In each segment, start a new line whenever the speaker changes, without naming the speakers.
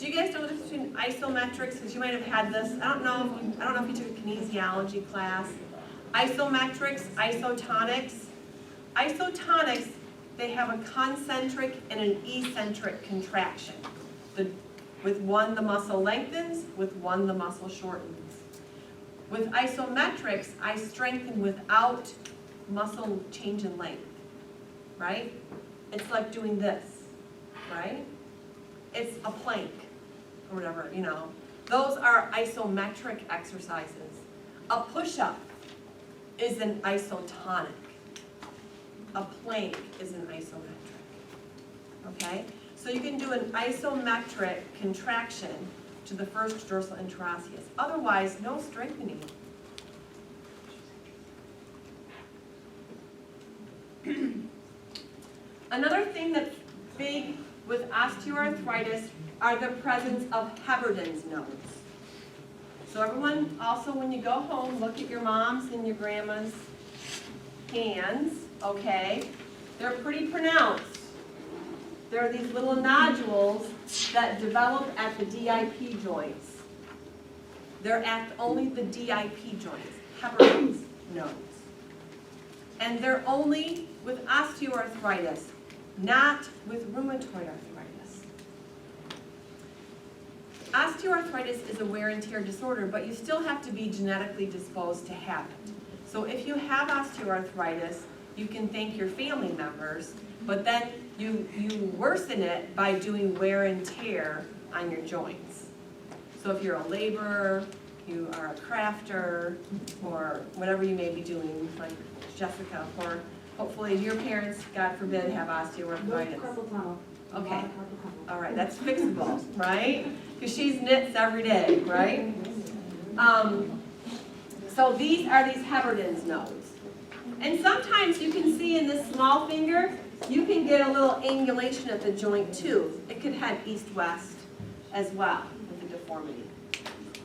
Do you guys know the difference between isometrics? Because you might have had this. I don't know if you took a kinesiology class. Isometrics, isotonics. Isotonics, they have a concentric and an eccentric contraction. With one, the muscle lengthens. With one, the muscle shortens. With isometrics, I strengthen without muscle change in length, right? It's like doing this, right? It's a plank, or whatever, you know. Those are isometric exercises. A push-up is an isotonic. A plank is an isometric, okay? So you can do an isometric contraction to the first dorsal interosseous. Otherwise, no strengthening. Another thing that's big with osteoarthritis are the presence of Heberden's nodes. So everyone, also when you go home, look at your mom's and your grandma's hands, okay? They're pretty pronounced. There are these little nodules that develop at the DIP joints. They're at only the DIP joints, Heberden's nodes. And they're only with osteoarthritis, not with rheumatoid arthritis. Osteoarthritis is a wear and tear disorder, but you still have to be genetically disposed to have it. So if you have osteoarthritis, you can thank your family members, but then you worsen it by doing wear and tear on your joints. So if you're a laborer, you are a crafter, or whatever you may be doing, like Jessica, or hopefully your parents, God forbid, have osteoarthritis. Okay, all right, that's fixable, right? Because she's knits every day, right? So these are these Heberden's nodes. And sometimes you can see in this small finger, you can get a little angulation at the joint too. It could head east-west as well with the deformity.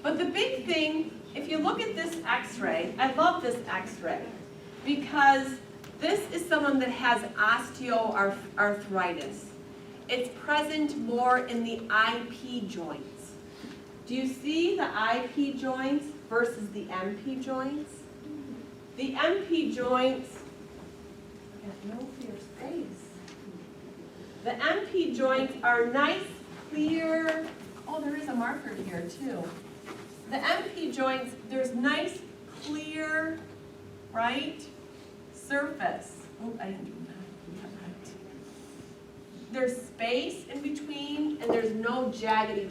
But the big thing, if you look at this x-ray, I love this x-ray because this is someone that has osteoarthritis. It's present more in the IP joints. Do you see the IP joints versus the MP joints? The MP joints, I got no clear space. The MP joints are nice, clear, oh, there is a marker here too. The MP joints, there's nice, clear, right, surface. Oh, I didn't do that right. There's space in between, and there's no jaggedy,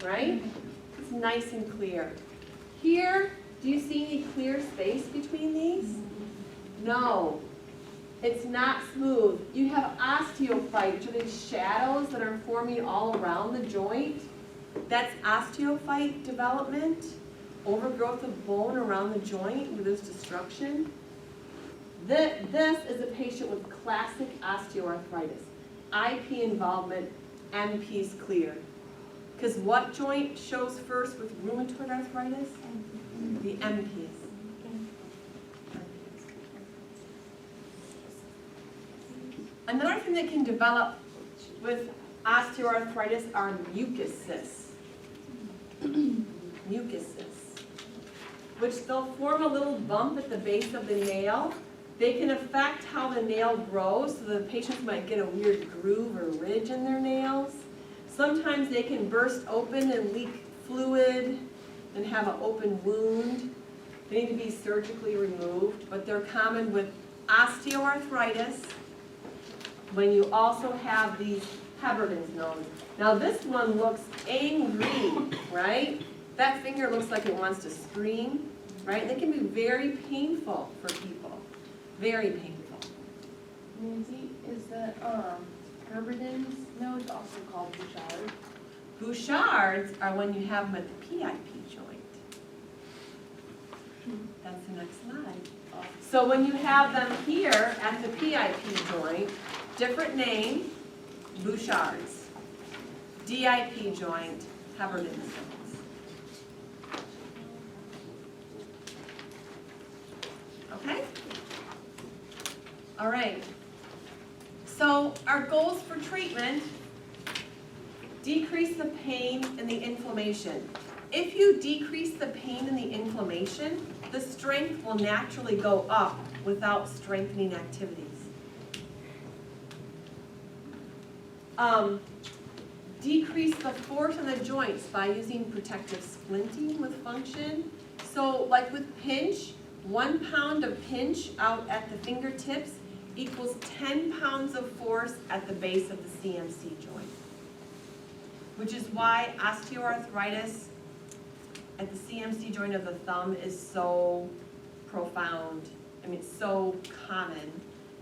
right? It's nice and clear. Here, do you see any clear space between these? No. It's not smooth. You have osteophyte, which are these shadows that are forming all around the joint. That's osteophyte development, overgrowth of bone around the joint where there's destruction. This is a patient with classic osteoarthritis. IP involvement, MP's clear. Because what joint shows first with rheumatoid arthritis? The MPs. Another thing that can develop with osteoarthritis are mucuses. Mucuses, which they'll form a little bump at the base of the nail. They can affect how the nail grows, so the patients might get a weird groove or ridge in their nails. Sometimes they can burst open and leak fluid and have an open wound. They need to be surgically removed, but they're common with osteoarthritis when you also have these Heberden's nodes. Now this one looks angry, right? That finger looks like it wants to scream, right? They can be very painful for people, very painful.
Nancy, is the Heberden's nodes also called Bouchard?
Bouchards are when you have them at the PIP joint. That's the next slide. So when you have them here at the PIP joint, different name, Bouchards. DIP joint, Heberden's nodes. Okay? All right. So our goals for treatment, decrease the pain and the inflammation. If you decrease the pain and the inflammation, the strength will naturally go up without strengthening activities. Decrease the force on the joints by using protective splinting with function. So like with pinch, 1 pound of pinch out at the fingertips equals 10 pounds of force at the base of the CMC joint. Which is why osteoarthritis at the CMC joint of the thumb is so profound. I mean, so common,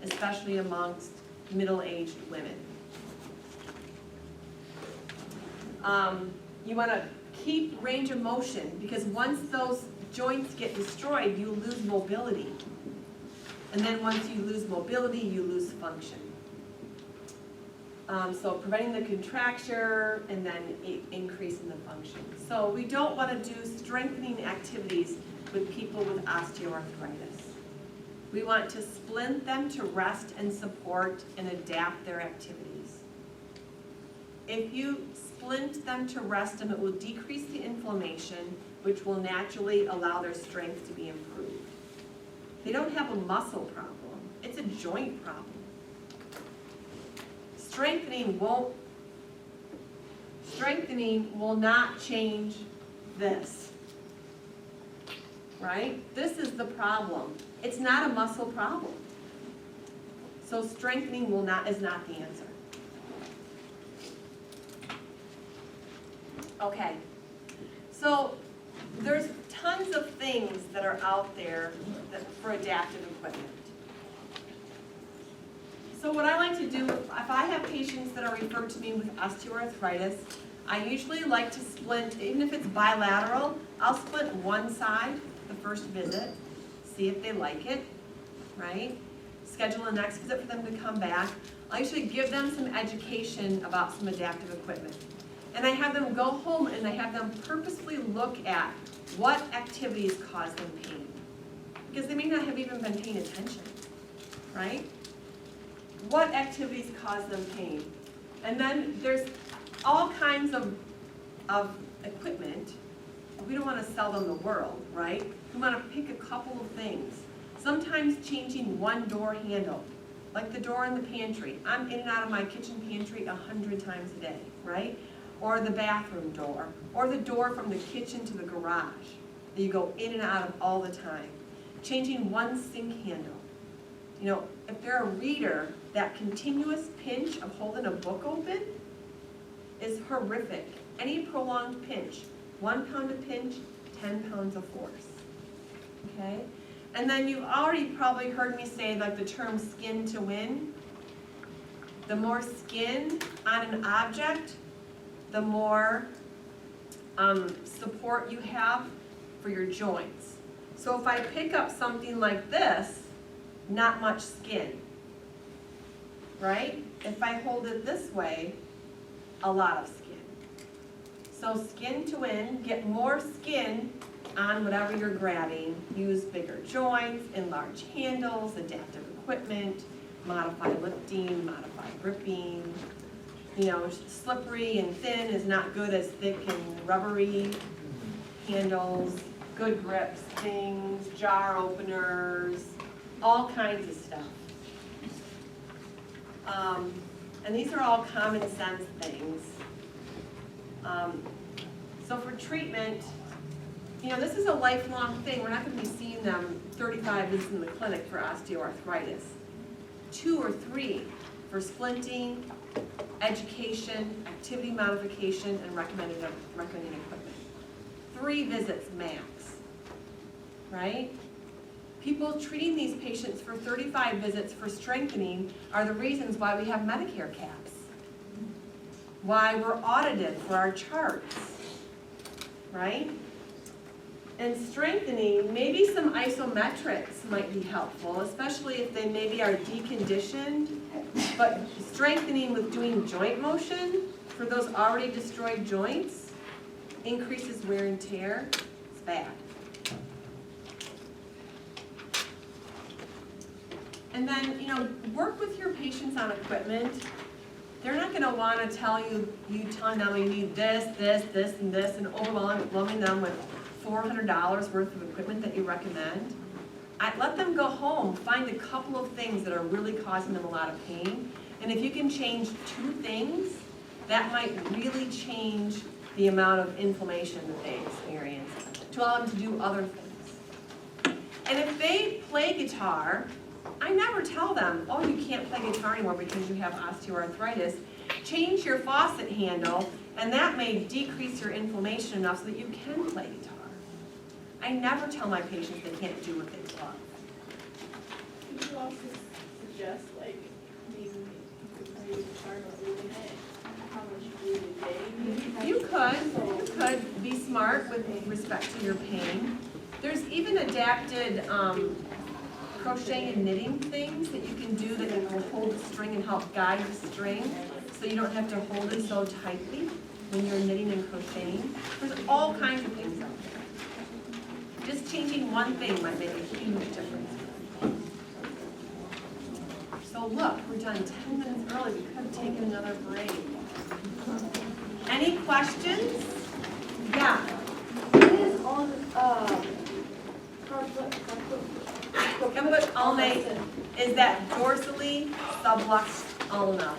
especially amongst middle-aged women. You want to keep range of motion, because once those joints get destroyed, you lose mobility. And then once you lose mobility, you lose function. So preventing the contracture and then increasing the function. So we don't want to do strengthening activities with people with osteoarthritis. We want to splint them to rest and support and adapt their activities. If you splint them to rest them, it will decrease the inflammation, which will naturally allow their strength to be improved. They don't have a muscle problem, it's a joint problem. Strengthening will not change this, right? This is the problem. It's not a muscle problem. So strengthening is not the answer. Okay, so there's tons of things that are out there for adaptive equipment. So what I like to do, if I have patients that are referred to me with osteoarthritis, I usually like to splint, even if it's bilateral, I'll splint one side the first visit, see if they like it, right? Schedule a next visit for them to come back. I usually give them some education about some adaptive equipment. And I have them go home and I have them purposefully look at what activities cause them pain. Because they may not have even been paying attention, right? What activities cause them pain? And then there's all kinds of equipment. We don't want to sell them the world, right? We want to pick a couple of things. Sometimes changing one door handle, like the door in the pantry. I'm in and out of my kitchen pantry 100 times a day, right? Or the bathroom door, or the door from the kitchen to the garage that you go in and out of all the time. Changing one sink handle. You know, if they're a reader, that continuous pinch of holding a book open is horrific. Any prolonged pinch, 1 pound of pinch, 10 pounds of force, okay? And then you've already probably heard me say like the term skin to win. The more skin on an object, the more support you have for your joints. So if I pick up something like this, not much skin, right? If I hold it this way, a lot of skin. So skin to win, get more skin on whatever you're grabbing. Use bigger joints, enlarge handles, adaptive equipment, modify lifting, modify gripping. You know, slippery and thin is not good as thick and rubbery handles, good grips, things, jar openers, all kinds of stuff. And these are all common sense things. So for treatment, you know, this is a lifelong thing. We're not going to be seeing them 35 visits in the clinic for osteoarthritis. 2 or 3 for splinting, education, activity modification, and recommending equipment. 3 visits max, right? People treating these patients for 35 visits for strengthening are the reasons why we have Medicare caps, why we're audited for our charts, right? And strengthening, maybe some isometrics might be helpful, especially if they maybe are deconditioned, but strengthening with doing joint motion for those already destroyed joints increases wear and tear. It's bad. And then, you know, work with your patients on equipment they're not gonna wanna tell you telling them you need this, this, this, and this, and overwhelming them with $400 worth of equipment that you recommend. Let them go home, find a couple of things that are really causing them a lot of pain, and if you can change 2 things, that might really change the amount of inflammation that they experience to allow them to do other things. And if they play guitar, I never tell them, oh, you can't play guitar anymore because you have osteoarthritis. Change your faucet handle, and that may decrease your inflammation enough so that you can play guitar. I never tell my patients they can't do what they love.
Could you also suggest, like, maybe play guitar but moving it, how much you do a day? Maybe?
You could be smart with respect to your pain. There's even adapted crochet and knitting things that you can do that will hold the string and help guide the string so you don't have to hold it so tightly when you're knitting and crocheting. There's all kinds of things out there. Just changing one thing might make a huge difference. So look, we're done 10 minutes early. We could have taken another break. Any questions? Yeah.
What is on,
Kaput ulna is that dorsally subluxed ulna.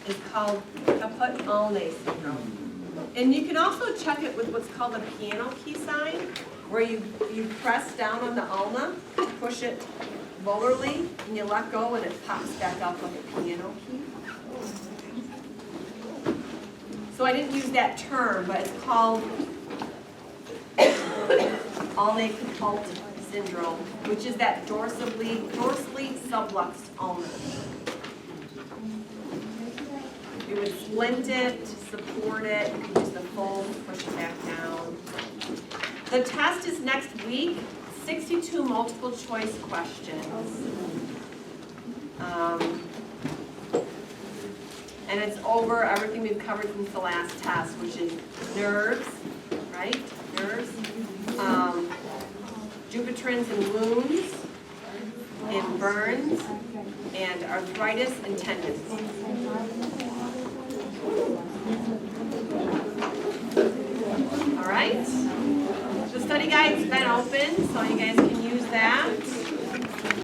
It's called kaput ulna syndrome. And you can also check it with what's called a piano key sign, where you press down on the ulna, push it volarly, and you let go and it pops back up like a piano key. So I didn't use that term, but it's called ulna kaput syndrome, which is that dorsally subluxed ulna. You would splint it, support it, you can use the foam, push it back down. The test is next week, 62 multiple choice questions. And it's over everything we've covered since the last test, which is nerves, right? Nerves. Dupuytren's and wounds, and burns, and arthritis and tendons. All right? The study guide's been open, so you guys can use that.